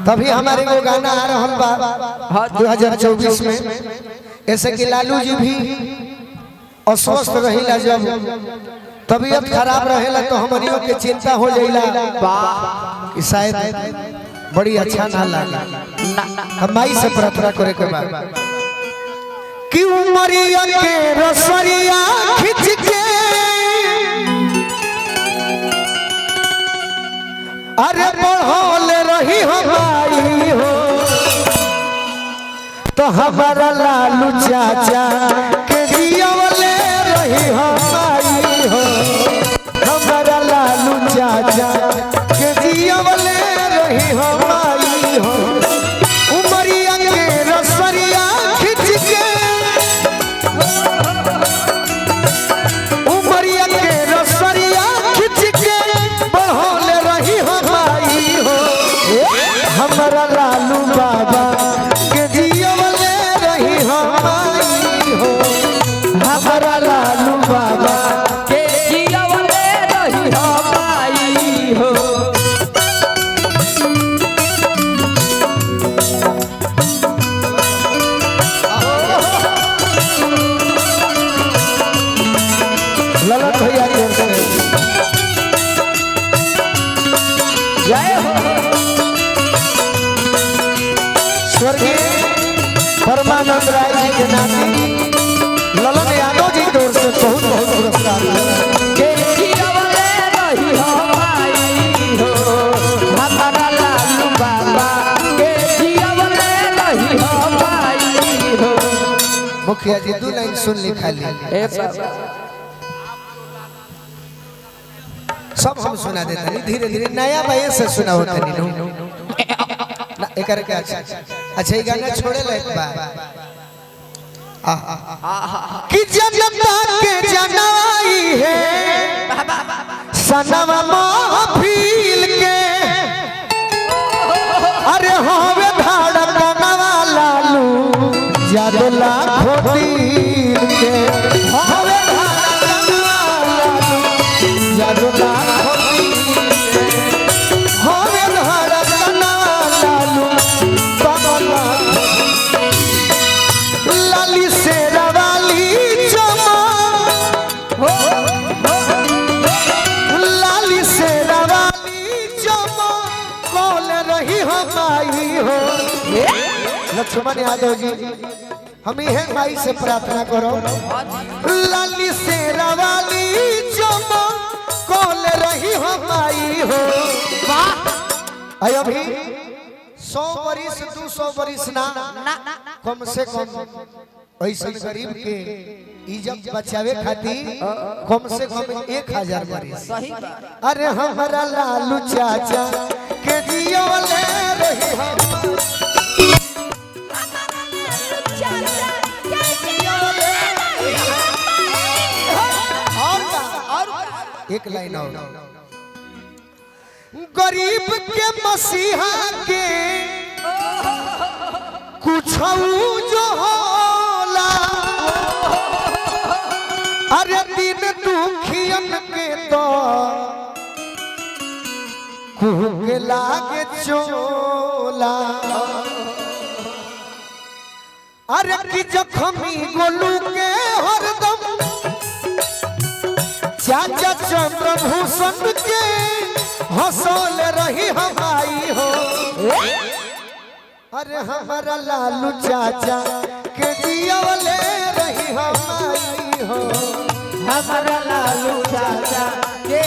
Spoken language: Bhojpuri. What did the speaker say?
तभी हमारे को गाना आ रहा बा 2024 में। ऐसे कि लालू जी भी अस्वस्थ रहिला, जब तबीयत खराब रहेला तो हमनियों के चिंता हो जाइला कि शायद बड़ी अच्छा ना लगे। हम माई से प्रार्थना करे के बाद कि उमरिया के रसरिया खिंच के अरे बढ़ोल रही हमारी हो, तो हमारा लालू चाचा के जियवले रही हमारी हो, हमारा लालू चाचा के जियवले रही हमारी हो। उमरिया के रसरिया खिंच के, उमरिया के रसरिया खिंच के बढ़ोल रही हमारी हो, हमारा लालू बाबा के जियवले रही हमारी हो, हमारा लालू बाबा के जियवले रही हमारी हो। ललन भैया की ओर से जय हो। स्वर्गीय परमानंद राय जी के नाती ललन यादव जी की ओर से बहुत बहुत पुरस्कार के जियवले रही हमारी हो, हमारा लालू बाबा के जियवले रही हमारी हो। मुखिया जी 2 लाइन सुन ली खाली, ए बाबा सब हम सुना देते नहीं, धीरे धीरे नया बाये से सुना होता नहीं ना एकर के। अच्छा ये गाना छोड़े ला एक बार कि जनता के जनाई है सनवा महफिल के, अरे होवे धड़कनवा लालू जादू लाखों दिल के, होवे धड़कनवा लालू जादू लाखों दिल के, होवे धड़कनवा लालू बाबा लाली से रवाली चमा हो, लाली से रवाली चमा कौन रही हमारी हो। लक्ष्मण यादव जी हम ही हैं माई से प्रार्थना करो, लाली से रवाली चमा कौन रही हमारी हो। वाह अभी 100 बरिस 200 बरिस ना कम से कम ऐसे गरीब के इज्जत बचावे खातिर कम से कम 1000 बरिस। अरे हमारा लालू चाचा के जियवले रही हम, और एक लाइन और, गरीब के मसीहा के कुछ जो होला, अरे दिन दुखियन के तो कुहके लागे चोला, अरे कि जखमी गोलू के हरदम चाचा चंद्रभूषण के हंसोल रही हमारी हो। अरे हमारा लालू चाचा के जियवले रही हमारी हो, हमारा लालू चाचा के